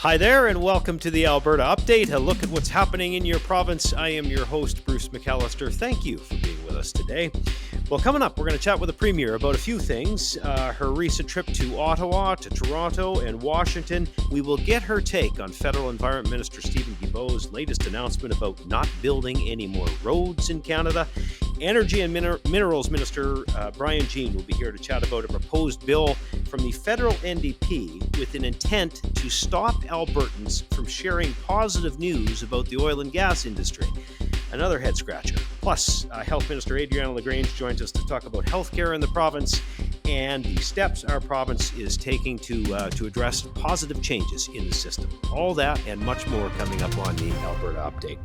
Hi there, and welcome to the Alberta Update, a look at what's happening in your province. I am your host, Bruce McAllister. Thank you for being with us today. Well, coming up, we're going to chat with the Premier about a few things. Her recent trip to Ottawa, to Toronto, and Washington. We will get her take on Federal Environment Minister Steven Guilbeault's latest announcement about not building any more roads in Canada. Energy and Minerals Minister Brian Jean will be here to chat about a proposed bill from the federal NDP with an intent to stop Albertans from sharing positive news about the oil and gas industry. Another head scratcher. Plus, Health Minister Adriana LaGrange joins us to talk about healthcare in the province and the steps our province is taking to address positive changes in the system. All that and much more coming up on the Alberta Update.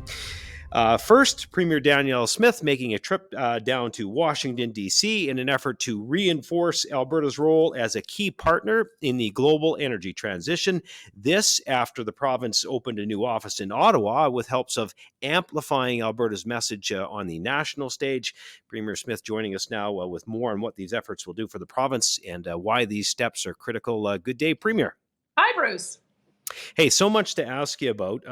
First, Premier Danielle Smith making a trip down to Washington, D.C. in an effort to reinforce Alberta's role as a key partner in the global energy transition. This after the province opened a new office in Ottawa with hopes of amplifying Alberta's message on the national stage. Premier Smith joining us now with more on what these efforts will do for the province and why these steps are critical. Good day, Premier. Hi, Bruce. Hey, so much to ask you about.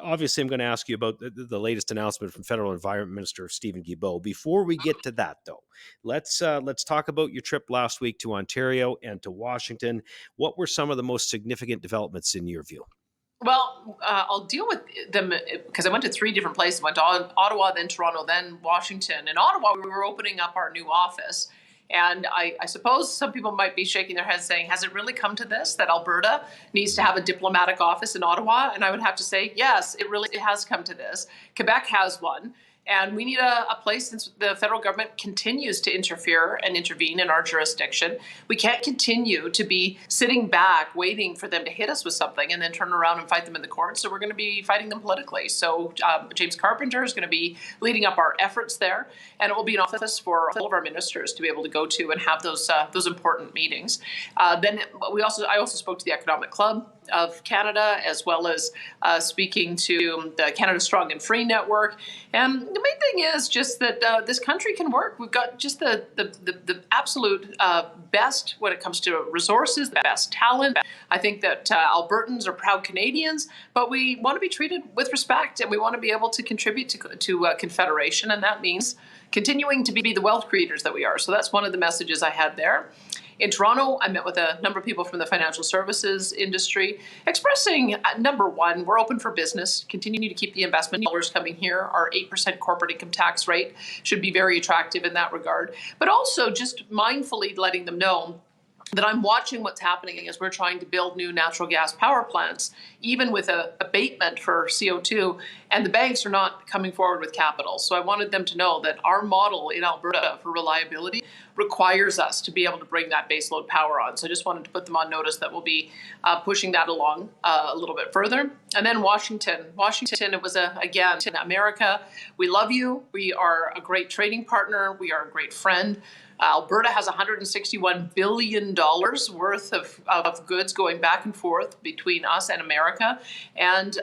Obviously, I'm going to ask you about the latest announcement from Federal Environment Minister Steven Guilbeault. Before we get to that, though, let's talk about your trip last week to Ontario and to Washington. What were some of the most significant developments in your view? Well, I'll deal with them because I went to three different places. I went to Ottawa, then Toronto, then Washington. In Ottawa, we were opening up our new office. And I suppose some people might be shaking their heads saying, has it really come to this, that Alberta needs to have a diplomatic office in Ottawa? And I would have to say, yes, it really has come to this. Quebec has one. And we need a place since the federal government continues to interfere and intervene in our jurisdiction. We can't continue to be sitting back waiting for them to hit us with something and then turn around and fight them in the courts. So we're going to be fighting them politically. So James Carpenter is going to be leading up our efforts there. And it will be an office for all of our ministers to be able to go to and have those important meetings. Then I also spoke to the Economic Club of Canada, as well as speaking to the Canada Strong and Free Network. And the main thing is just that this country can work. We've got just the absolute best when it comes to resources, the best talent. I think that Albertans are proud Canadians, but we want to be treated with respect, and we want to be able to contribute to Confederation, and that means continuing to be the wealth creators that we are. So that's one of the messages I had there. In Toronto, I met with a number of people from the financial services industry, expressing, number one, we're open for business, continue to keep the investment dollars coming here. Our 8% corporate income tax rate should be very attractive in that regard, but also just mindfully letting them know that I'm watching what's happening as we're trying to build new natural gas power plants, even with an abatement for CO2, and the banks are not coming forward with capital. So I wanted them to know that our model in Alberta for reliability requires us to be able to bring that baseload power on. So I just wanted to put them on notice that we'll be pushing that along a little bit further. And then Washington, it was, again, in America, we love you. We are a great trading partner. We are a great friend. Alberta has $161 billion worth of goods going back and forth between us and America. And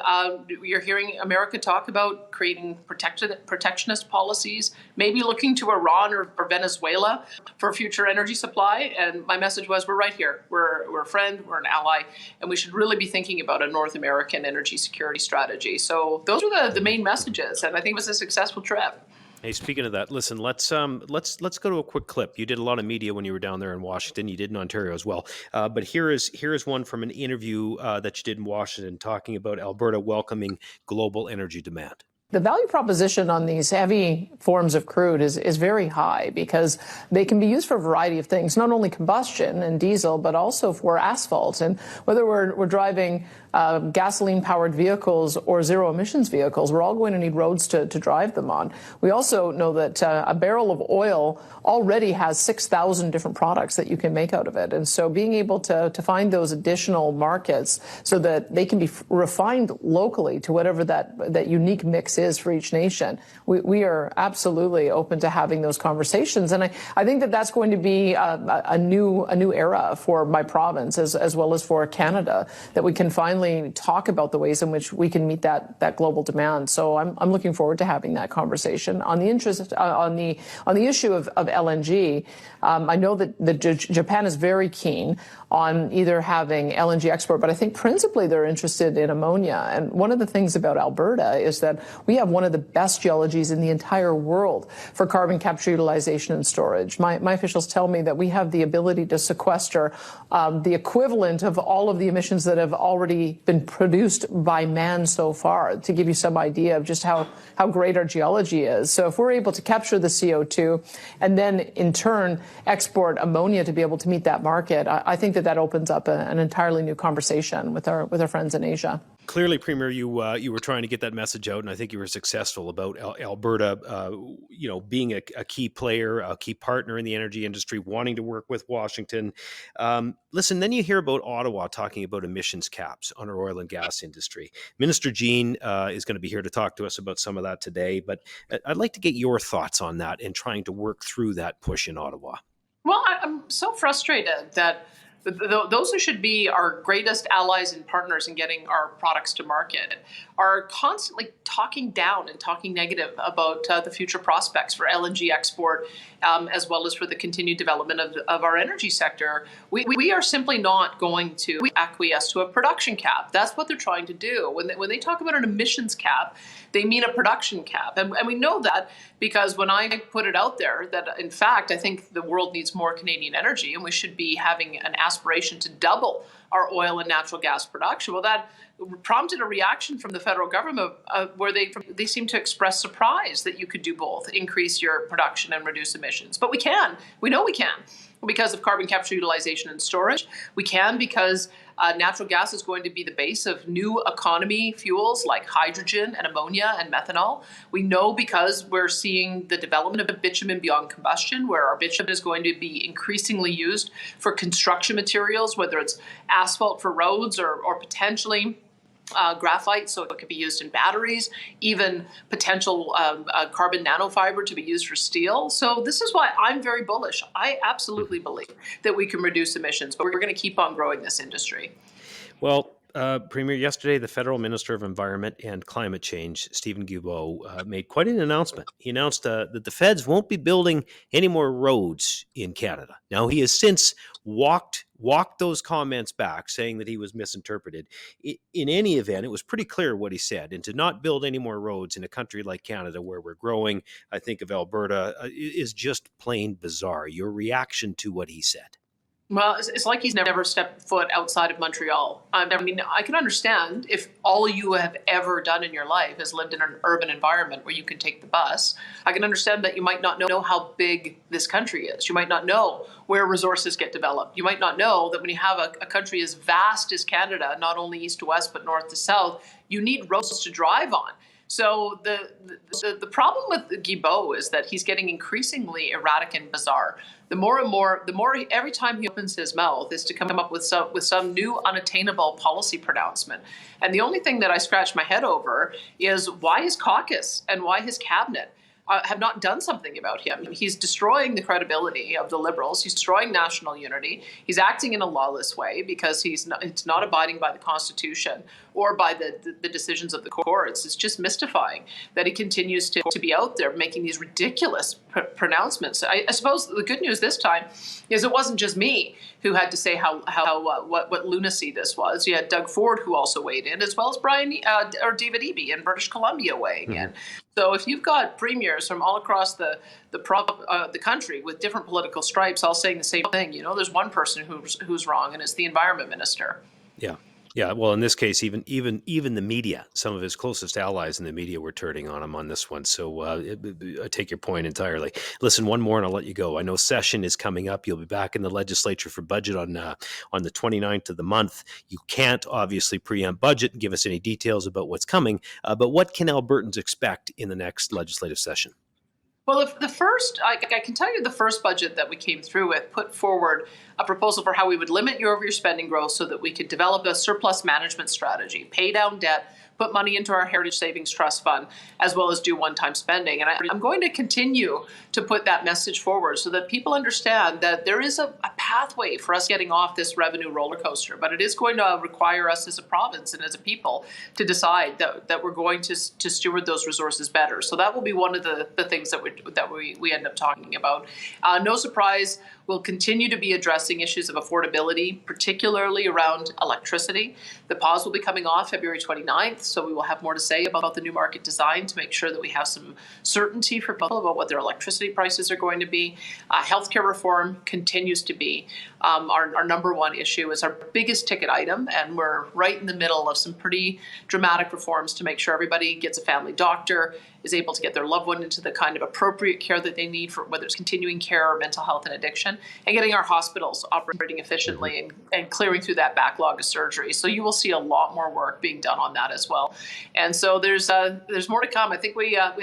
you're hearing America talk about creating protectionist policies, maybe looking to Iran or Venezuela for future energy supply. And my message was, we're right here. We're a friend, we're an ally, and we should really be thinking about a North American energy security strategy. So those were the main messages, and I think it was a successful trip. Hey, speaking of that, listen, let's go to a quick clip. You did a lot of media when you were down there in Washington. You did in Ontario as well. But here is one from an interview that you did in Washington talking about Alberta welcoming global energy demand. The value proposition on these heavy forms of crude is very high because they can be used for a variety of things, not only combustion and diesel, but also for asphalt. And whether we're driving gasoline-powered vehicles or zero-emissions vehicles, we're all going to need roads to drive them on. We also know that a barrel of oil already has 6,000 different products that you can make out of it. And so being able to find those additional markets so that they can be refined locally to whatever that unique mix is for each nation. We are absolutely open to having those conversations. And I think that that's going to be a new era for my province as well as for Canada, that we can finally talk about the ways in which we can meet that global demand. So I'm looking forward to having that conversation. On the interest, on the issue of LNG, I know that Japan is very keen on either having LNG export, but I think principally they're interested in ammonia. And one of the things about Alberta is that we have one of the best geologies in the entire world for carbon capture, utilization, and storage. My officials tell me that we have the ability to sequester the equivalent of all of the emissions that have already been produced by man so far, to give you some idea of just how great our geology is. So if we're able to capture the CO2 and then in turn export ammonia to be able to meet that market, I think that opens up an entirely new conversation with our friends in Asia. Clearly, Premier, you were trying to get that message out, and I think you were successful about Alberta, being a key player, a key partner in the energy industry, wanting to work with Washington. Listen, then you hear about Ottawa talking about emissions caps on our oil and gas industry. Minister Jean is going to be here to talk to us about some of that today, but I'd like to get your thoughts on that and trying to work through that push in Ottawa. Well, I'm so frustrated that those who should be our greatest allies and partners in getting our products to market are constantly talking down and talking negative about the future prospects for LNG export, as well as for the continued development of our energy sector. We are simply not going to acquiesce to a production cap. That's what they're trying to do. When they talk about an emissions cap, they mean a production cap. And we know that because when I put it out there that, in fact, I think the world needs more Canadian energy and we should be having an aspiration to double our oil and natural gas production. Well, that prompted a reaction from the federal government where they seem to express surprise that you could do both, increase your production and reduce emissions. But we can. We know we can because of carbon capture, utilization, and storage. We can because natural gas is going to be the base of new economy fuels like hydrogen and ammonia and methanol. We know because we're seeing the development of bitumen beyond combustion, where our bitumen is going to be increasingly used for construction materials, whether it's asphalt for roads or potentially graphite, so it could be used in batteries, even potential carbon nanofiber to be used for steel. So this is why I'm very bullish. I absolutely believe that we can reduce emissions, but we're going to keep on growing this industry. Well, Premier, yesterday the Federal Minister of Environment and Climate Change, Stephen Guilbeault, made quite an announcement. He announced that the feds won't be building any more roads in Canada. Now, he has since walked those comments back, saying that he was misinterpreted. In any event, it was pretty clear what he said. And to not build any more roads in a country like Canada, where we're growing, I think of Alberta, is just plain bizarre. Your reaction to what he said? Well, it's like he's never stepped foot outside of Montreal. I mean, I can understand if all you have ever done in your life is lived in an urban environment where you can take the bus. I can understand that you might not know how big this country is. You might not know where resources get developed. You might not know that when you have a country as vast as Canada, not only east to west, but north to south, you need roads to drive on. So the problem with Guilbeault is that he's getting increasingly erratic and bizarre. The more every time he opens his mouth is to come up with some new unattainable policy pronouncement. And the only thing that I scratch my head over is why his caucus and why his cabinet have not done something about him. He's destroying the credibility of the Liberals. He's destroying national unity. He's acting in a lawless way because it's not abiding by the Constitution or by the decisions of the courts. It's just mystifying that he continues to be out there making these ridiculous pronouncements. I suppose the good news this time is it wasn't just me who had to say what lunacy this was. You had Doug Ford, who also weighed in, as well as David Eby in British Columbia weighing in. So if you've got premiers from all across the country with different political stripes all saying the same thing, there's one person who's wrong, and it's the environment minister. Yeah. Yeah, well, in this case, even the media, some of his closest allies in the media were turning on him on this one. So I take your point entirely. Listen, one more and I'll let you go. I know session is coming up. You'll be back in the legislature for budget on the 29th of the month. You can't obviously preempt budget and give us any details about what's coming, but what can Albertans expect in the next legislative session? Well, I can tell you the first budget that we came through with put forward a proposal for how we would limit year-over-year spending growth so that we could develop a surplus management strategy, pay down debt, put money into our Heritage Savings Trust Fund, as well as do one-time spending. And I'm going to continue to put that message forward so that people understand that there is a pathway for us getting off this revenue roller coaster, but it is going to require us as a province and as a people to decide that we're going to steward those resources better. So that will be one of the things that we end up talking about. No surprise, we'll continue to be addressing issues of affordability, particularly around electricity. The pause will be coming off February 29th, so we will have more to say about the new market design to make sure that we have some certainty for people about what their electricity prices are going to be. Healthcare reform continues to be our number one issue. Is our biggest ticket item, and we're right in the middle of some pretty dramatic reforms to make sure everybody gets a family doctor, is able to get their loved one into the kind of appropriate care that they need for whether it's continuing care or mental health and addiction, and getting our hospitals operating efficiently and clearing through that backlog of surgery. So you will see a lot more work being done on that as well. And so there's more to come. I think we have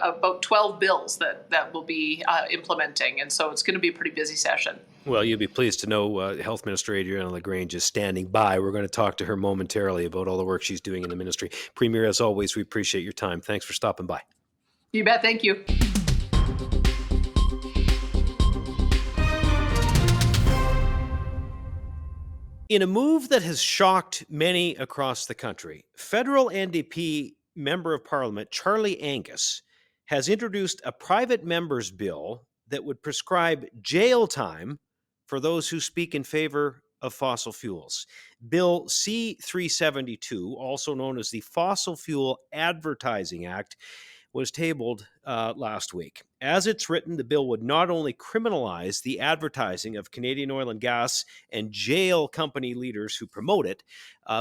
about 12 bills that we'll be implementing, and so it's going to be a pretty busy session. Well, you'll be pleased to know Health Minister Adriana LaGrange is standing by. We're going to talk to her momentarily about all the work she's doing in the ministry. Premier, as always, we appreciate your time. Thanks for stopping by. You bet. Thank you. In a move that has shocked many across the country, federal NDP Member of Parliament Charlie Angus has introduced a private member's bill that would prescribe jail time for those who speak in favor of fossil fuels. Bill C-372, also known as the Fossil Fuel Advertising Act, was tabled last week. As it's written, the bill would not only criminalize the advertising of Canadian oil and gas and jail company leaders who promote it,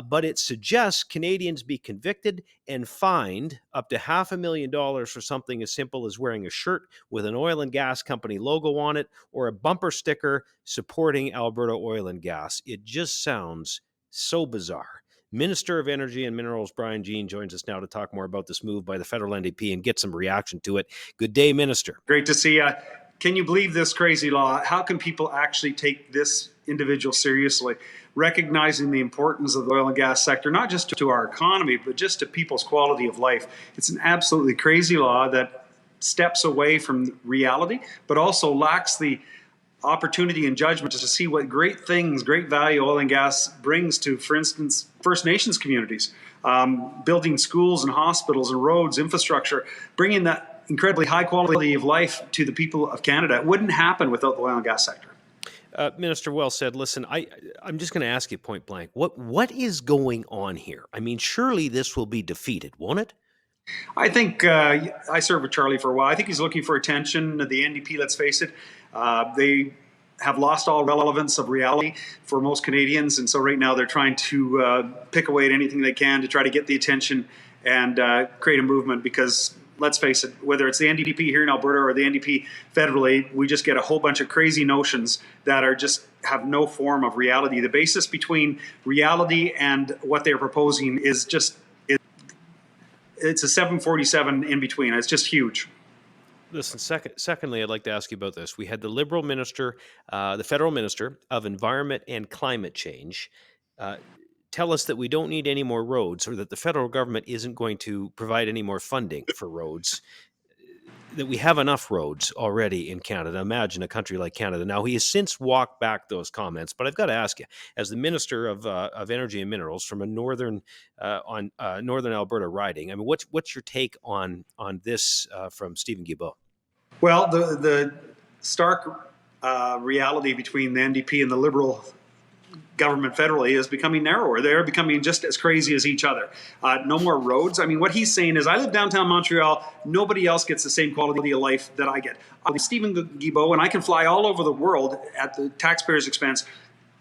but it suggests Canadians be convicted and fined up to $500,000 for something as simple as wearing a shirt with an oil and gas company logo on it or a bumper sticker supporting Alberta oil and gas. It just sounds so bizarre. Minister of Energy and Minerals Brian Jean joins us now to talk more about this move by the federal NDP and get some reaction to it. Good day, Minister. Great to see you. Can you believe this crazy law? How can people actually take this individual seriously, recognizing the importance of the oil and gas sector, not just to our economy, but just to people's quality of life? It's an absolutely crazy law that steps away from reality, but also lacks the opportunity and judgment to see what great things, great value oil and gas brings to, for instance, First Nations communities, building schools and hospitals and roads, infrastructure, bringing that incredibly high quality of life to the people of Canada. It wouldn't happen without the oil and gas sector. Minister, well said. Listen, I'm just going to ask you point blank, what is going on here? I mean, surely this will be defeated, won't it? I think I served with Charlie for a while. I think he's looking for attention. The NDP, let's face it, they have lost all relevance of reality for most Canadians. And so right now they're trying to pick away at anything they can to try to get the attention and create a movement because, let's face it, whether it's the NDP here in Alberta or the NDP federally, we just get a whole bunch of crazy notions that are just have no form of reality. The basis between reality and what they're proposing is just, it's a 747 in between. It's just huge. Listen, secondly, I'd like to ask you about this. We had the Liberal minister, the federal minister of Environment and Climate Change, tell us that we don't need any more roads or that the federal government isn't going to provide any more funding for roads, that we have enough roads already in Canada. Imagine a country like Canada. Now, he has since walked back those comments, but I've got to ask you, as the Minister of Energy and Minerals from a northern Alberta riding, I mean, what's your take on this from Stephen Guilbeault? Well, the stark reality between the NDP and the Liberal government federally is becoming narrower. They're becoming just as crazy as each other. No more roads. I mean, what he's saying is, I live downtown Montreal. Nobody else gets the same quality of life that I get. I'm Stephen Guilbeault, and I can fly all over the world at the taxpayer's expense,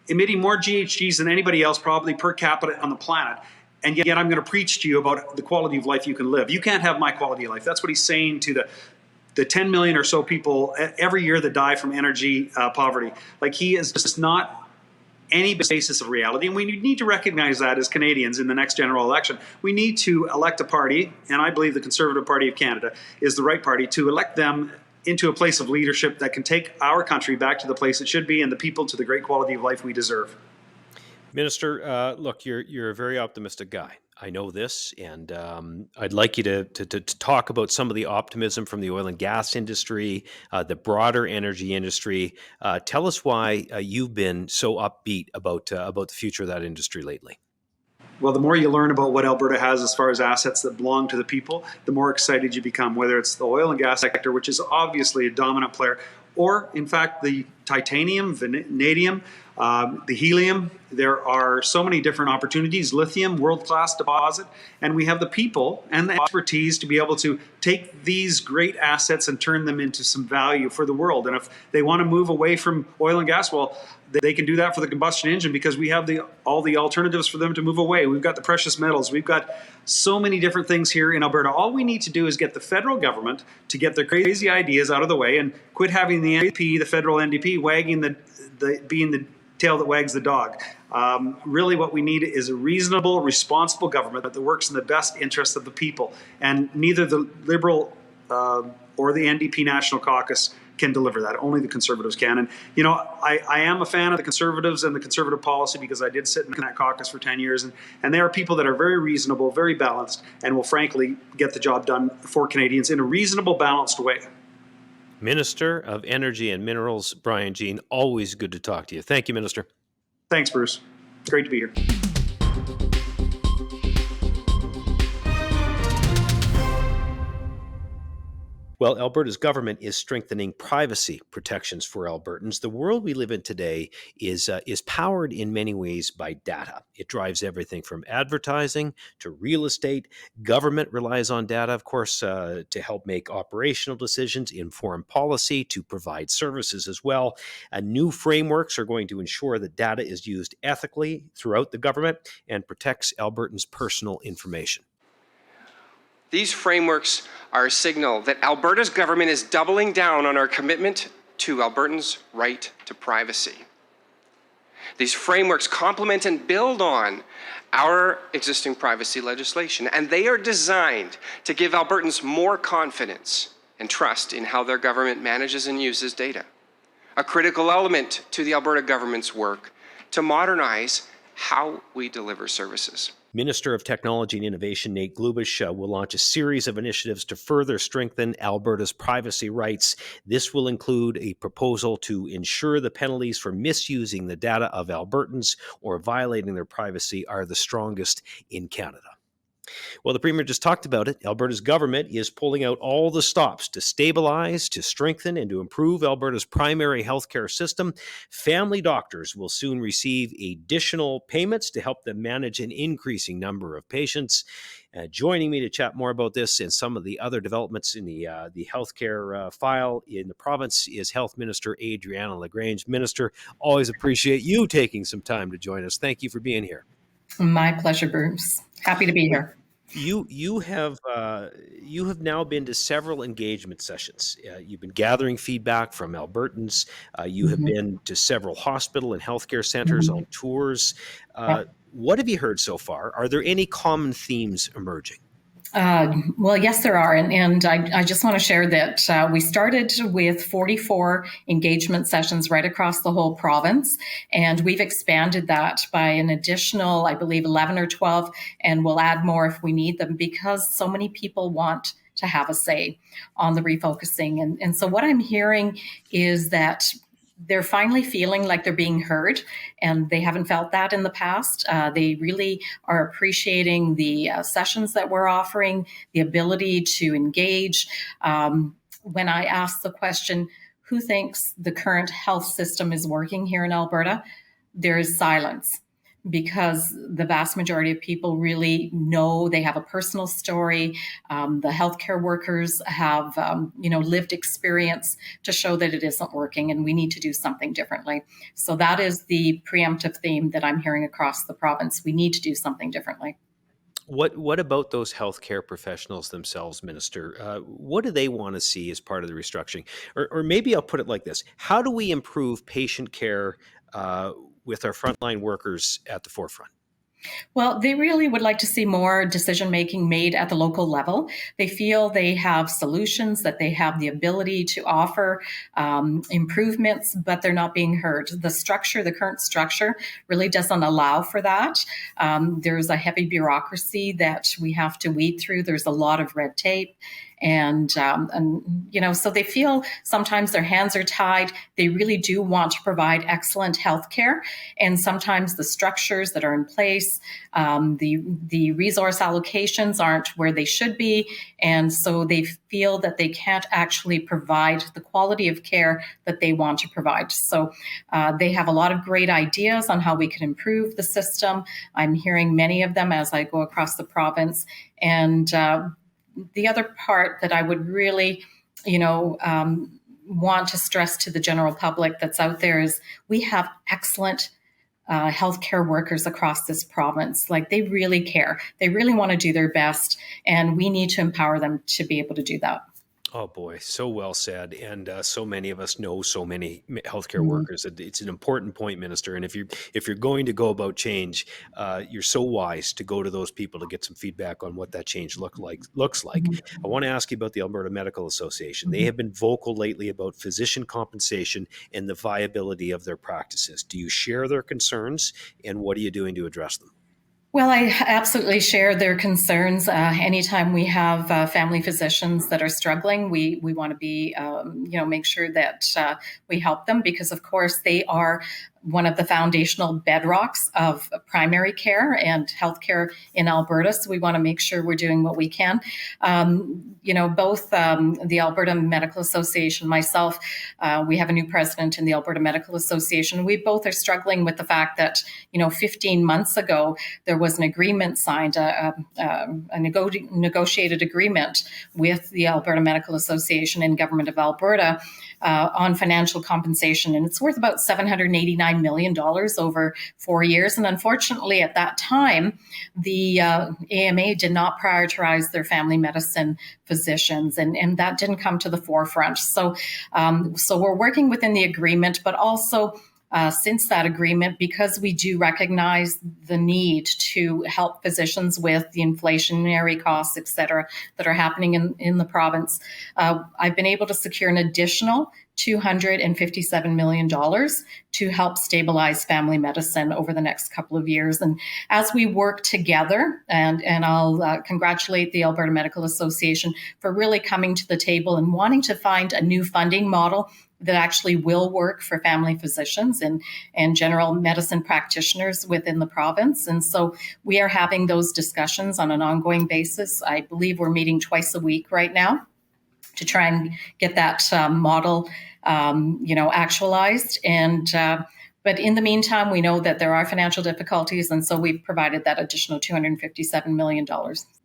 emitting more GHGs than anybody else probably per capita on the planet. And yet I'm going to preach to you about the quality of life you can live. You can't have my quality of life. That's what he's saying to the 10 million or so people every year that die from energy poverty. Like, he is just not any basis of reality, and we need to recognize that as Canadians in the next general election. We need to elect a party, and I believe the Conservative Party of Canada is the right party to elect them into a place of leadership that can take our country back to the place it should be and the people to the great quality of life we deserve. Minister, look, you're a very optimistic guy. I know this, and I'd like you to talk about some of the optimism from the oil and gas industry, the broader energy industry. Tell us why you've been so upbeat about the future of that industry lately. Well, the more you learn about what Alberta has as far as assets that belong to the people, the more excited you become, whether it's the oil and gas sector, which is obviously a dominant player, or in fact the titanium, vanadium, the helium. There are so many different opportunities, lithium, world-class deposit, and we have the people and the expertise to be able to take these great assets and turn them into some value for the world. And if they want to move away from oil and gas, well, they can do that for the combustion engine because we have all the alternatives for them to move away. We've got the precious metals. We've got so many different things here in Alberta. All we need to do is get the federal government to get their crazy ideas out of the way and quit having the NDP, the federal NDP, wagging being the tail that wags the dog. Really what we need is a reasonable, responsible government that works in the best interest of the people. And neither the Liberal or the NDP National Caucus can deliver that. Only the Conservatives can. And, I am a fan of the Conservatives and the Conservative policy because I did sit in that caucus for 10 years. And they are people that are very reasonable, very balanced, and will frankly get the job done for Canadians in a reasonable, balanced way. Minister of Energy and Minerals, Brian Jean, always good to talk to you. Thank you, Minister. Thanks, Bruce. Great to be here. Well, Alberta's government is strengthening privacy protections for Albertans. The world we live in today is powered in many ways by data. It drives everything from advertising to real estate. Government relies on data, of course, to help make operational decisions, inform policy, to provide services as well. New frameworks are going to ensure that data is used ethically throughout the government and protects Albertans' personal information. These frameworks are a signal that Alberta's government is doubling down on our commitment to Albertans' right to privacy. These frameworks complement and build on our existing privacy legislation, and they are designed to give Albertans more confidence and trust in how their government manages and uses data. A critical element to the Alberta government's work to modernize how we deliver services. Minister of Technology and Innovation Nate Glubish will launch a series of initiatives to further strengthen Alberta's privacy rights. This will include a proposal to ensure the penalties for misusing the data of Albertans or violating their privacy are the strongest in Canada. Well, the Premier just talked about it. Alberta's government is pulling out all the stops to stabilize, to strengthen, and to improve Alberta's primary healthcare system. Family doctors will soon receive additional payments to help them manage an increasing number of patients. Joining me to chat more about this and some of the other developments in the healthcare file in the province is Health Minister Adriana LaGrange. Minister, always appreciate you taking some time to join us. Thank you for being here. My pleasure, Bruce. Happy to be here. You have now been to several engagement sessions. You've been gathering feedback from Albertans. You have been to several hospital and healthcare centers on tours. What have you heard so far? Are there any common themes emerging? Well, yes, there are. And I just want to share that we started with 44 engagement sessions right across the whole province. And we've expanded that by an additional, I believe, 11 or 12. And we'll add more if we need them because so many people want to have a say on the refocusing. And so what I'm hearing is that they're finally feeling like they're being heard, and they haven't felt that in the past. They really are appreciating the sessions that we're offering, the ability to engage. When I ask the question, who thinks the current health system is working here in Alberta? There is silence, because the vast majority of people really know. They have a personal story. The healthcare workers have, lived experience to show that it isn't working, and we need to do something differently. So that is the preemptive theme that I'm hearing across the province. We need to do something differently. What about those healthcare professionals themselves, Minister? What do they want to see as part of the restructuring? Or maybe I'll put it like this. How do we improve patient care with our frontline workers at the forefront? Well, they really would like to see more decision making made at the local level. They feel they have solutions, that they have the ability to offer improvements, but they're not being heard. The current structure, really doesn't allow for that. There's a heavy bureaucracy that we have to weed through. There's a lot of red tape. And so they feel sometimes their hands are tied. They really do want to provide excellent health care. And sometimes the structures that are in place, the resource allocations aren't where they should be. And so they feel that they can't actually provide the quality of care that they want to provide. So they have a lot of great ideas on how we can improve the system. I'm hearing many of them as I go across the province. And the other part that I would really, want to stress to the general public that's out there is we have excellent healthcare workers across this province. Like, they really care. They really want to do their best, and we need to empower them to be able to do that. Oh boy, so well said. And so many of us know so many healthcare workers. It's an important point, Minister. And if you're going to go about change, you're so wise to go to those people to get some feedback on what that change looks like. I want to ask you about the Alberta Medical Association. They have been vocal lately about physician compensation and the viability of their practices. Do you share their concerns, and what are you doing to address them? Well, I absolutely share their concerns. Anytime we have family physicians that are struggling, we want to be, make sure that we help them, because, of course, they are one of the foundational bedrocks of primary care and healthcare in Alberta. So we want to make sure we're doing what we can. Both the Alberta Medical Association, myself, we have a new president in the Alberta Medical Association. We both are struggling with the fact that, 15 months ago, there was an agreement signed, a negotiated agreement with the Alberta Medical Association and Government of Alberta on financial compensation. And it's worth about $789 million over 4 years. And unfortunately, at that time, the AMA did not prioritize their family medicine physicians, and that didn't come to the forefront. So we're working within the agreement, but also since that agreement, because we do recognize the need to help physicians with the inflationary costs, et cetera, that are happening in the province, I've been able to secure an additional $257 million to help stabilize family medicine over the next couple of years. And as we work together, and I'll congratulate the Alberta Medical Association for really coming to the table and wanting to find a new funding model that actually will work for family physicians and general medicine practitioners within the province. And so we are having those discussions on an ongoing basis. I believe we're meeting twice a week right now to try and get that model, actualized. And but in the meantime, we know that there are financial difficulties, and so we've provided that additional $257 million.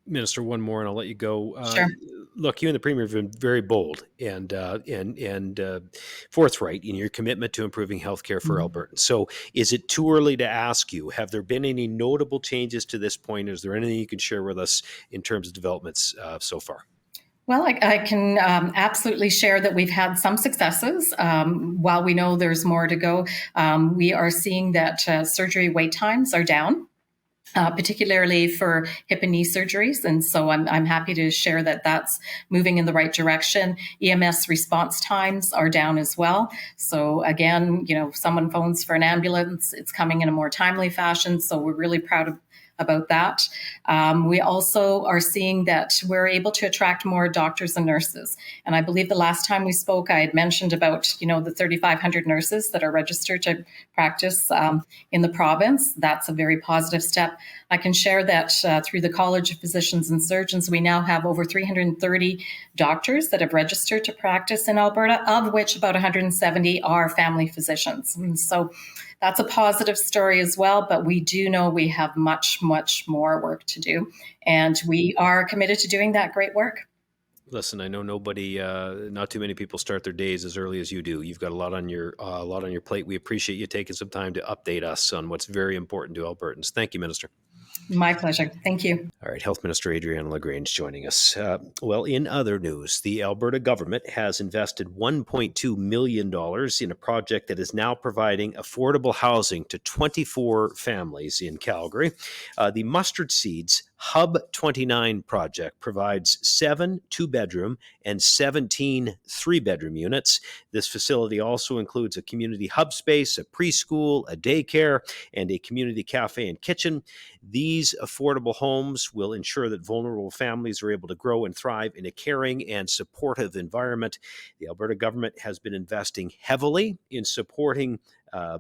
Minister, one more, and I'll let you go. Sure. Look, you and the Premier have been very bold and forthright in your commitment to improving healthcare for Albertans. So, is it too early to ask you, have there been any notable changes to this point? Is there anything you can share with us in terms of developments so far? Well, I can absolutely share that we've had some successes. While we know there's more to go, we are seeing that surgery wait times are down, particularly for hip and knee surgeries. And so I'm happy to share that that's moving in the right direction. EMS response times are down as well. So again, if someone phones for an ambulance, it's coming in a more timely fashion. So we're really proud about that. We also are seeing that we're able to attract more doctors and nurses. And I believe the last time we spoke, I had mentioned about, the 3,500 nurses that are registered to practice in the province. That's a very positive step. I can share that through the College of Physicians and Surgeons, we now have over 330 doctors that have registered to practice in Alberta, of which about 170 are family physicians. And so that's a positive story as well, but we do know we have much, much more work to do, and we are committed to doing that great work. Listen, I know not too many people start their days as early as you do. You've got a lot on your plate. We appreciate you taking some time to update us on what's very important to Albertans. Thank you, Minister. My pleasure. Thank you. All right, Health Minister Adriana LaGrange joining us. Well, in other news, the Alberta government has invested $1.2 million in a project that is now providing affordable housing to 24 families in Calgary. The Mustard Seeds Hub 29 project provides 7 two-bedroom and 17 three-bedroom units. This facility also includes a community hub space, a preschool, a daycare, and a community cafe and kitchen. These affordable homes will ensure that vulnerable families are able to grow and thrive in a caring and supportive environment. The Alberta government has been investing heavily in supporting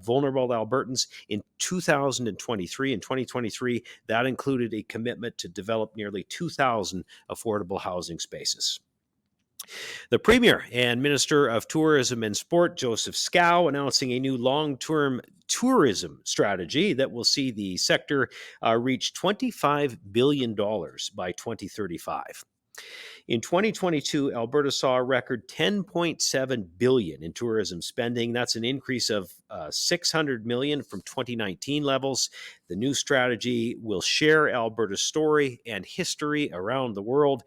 vulnerable Albertans. In 2023 and 2023, that included a commitment to develop nearly 2,000 affordable housing spaces. The Premier and Minister of Tourism and Sport, Joseph Scow, announcing a new long-term tourism strategy that will see the sector reach $25 billion by 2035. In 2022, Alberta saw a record $10.7 billion in tourism spending. That's an increase of $600 million from 2019 levels. The new strategy will share Alberta's story and history around the world.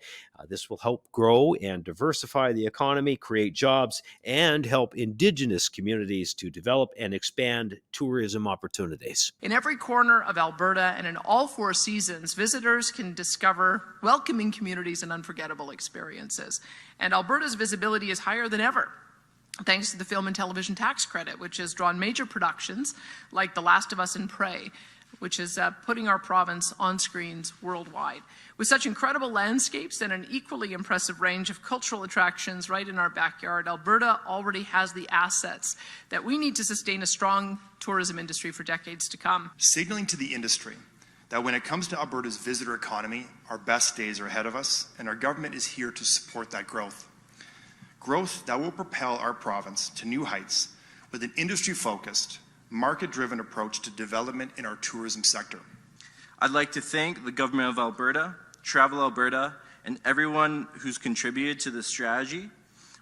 This will help grow and diversify the economy, create jobs, and help Indigenous communities to develop and expand tourism opportunities. In every corner of Alberta and in all 4 seasons, visitors can discover welcoming communities and unforgettable experiences. And Alberta's visibility is higher than ever, thanks to the Film and Television Tax Credit, which has drawn major productions like The Last of Us and Prey, which is putting our province on screens worldwide. With such incredible landscapes and an equally impressive range of cultural attractions right in our backyard, Alberta already has the assets that we need to sustain a strong tourism industry for decades to come. Signaling to the industry that when it comes to Alberta's visitor economy, our best days are ahead of us, and our government is here to support that growth. Growth that will propel our province to new heights with an industry-focused, market-driven approach to development in our tourism sector. I'd like to thank the Government of Alberta, Travel Alberta, and everyone who's contributed to this strategy.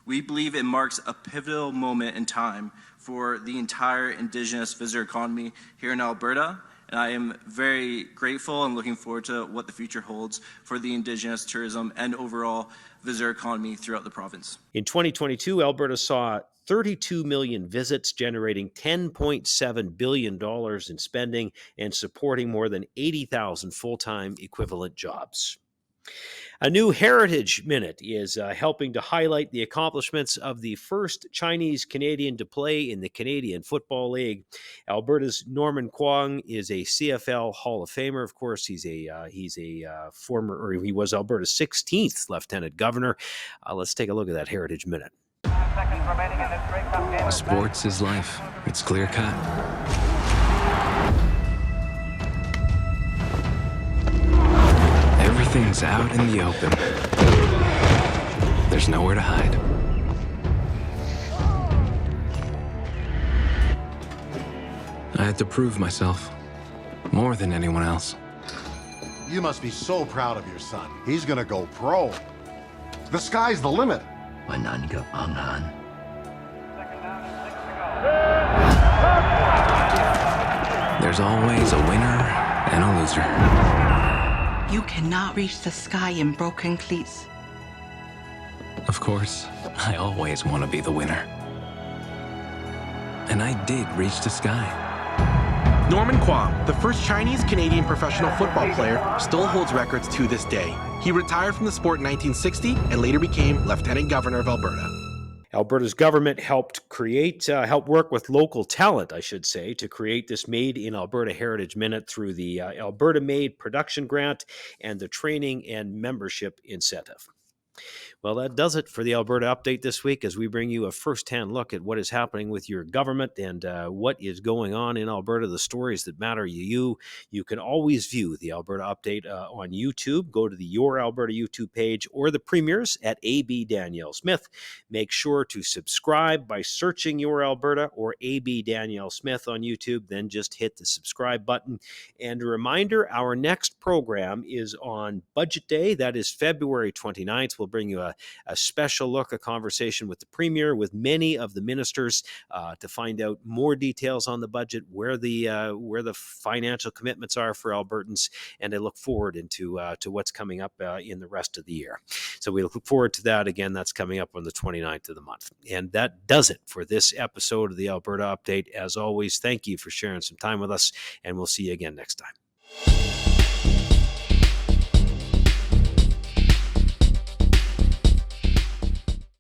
We believe it marks a pivotal moment in time for the entire Indigenous visitor economy here in Alberta, and I am very grateful and looking forward to what the future holds for the Indigenous tourism and overall visitor economy throughout the province. In 2022, Alberta saw 32 million visits, generating $10.7 billion in spending and supporting more than 80,000 full-time equivalent jobs. A new Heritage Minute is helping to highlight the accomplishments of the first Chinese Canadian to play in the Canadian Football League. Alberta's Norman Kwong is a CFL Hall of Famer. Of course, he was Alberta's 16th Lieutenant Governor. Let's take a look at that Heritage Minute. Sports is life. It's clear cut. Everything's out in the open. There's nowhere to hide. I had to prove myself more than anyone else. You must be so proud of your son. He's gonna go pro. The sky's the limit. There's always a winner and a loser. You cannot reach the sky in broken cleats. Of course, I always want to be the winner. And I did reach the sky. Norman Kwong, the first Chinese-Canadian professional football player, still holds records to this day. He retired from the sport in 1960 and later became Lieutenant Governor of Alberta. Alberta's government helped work with local talent, I should say, to create this Made in Alberta Heritage Minute through the Alberta Made Production Grant and the Training and Membership Incentive. Well, that does it for the Alberta Update this week as we bring you a first-hand look at what is happening with your government and what is going on in Alberta, the stories that matter to you. You can always view the Alberta Update on YouTube. Go to the Your Alberta YouTube page or the Premier's at AB Danielle Smith. Make sure to subscribe by searching Your Alberta or AB Danielle Smith on YouTube. Then just hit the subscribe button. And a reminder, our next program is on Budget Day. That is February 29th. We'll bring you a a special look, a conversation with the Premier, with many of the ministers to find out more details on the budget, where the financial commitments are for Albertans, and I look forward into to what's coming up in the rest of the year. So we look forward to that. Again, that's coming up on the 29th of the month. And that does it for this episode of the Alberta Update. As always, thank you for sharing some time with us, and we'll see you again next time.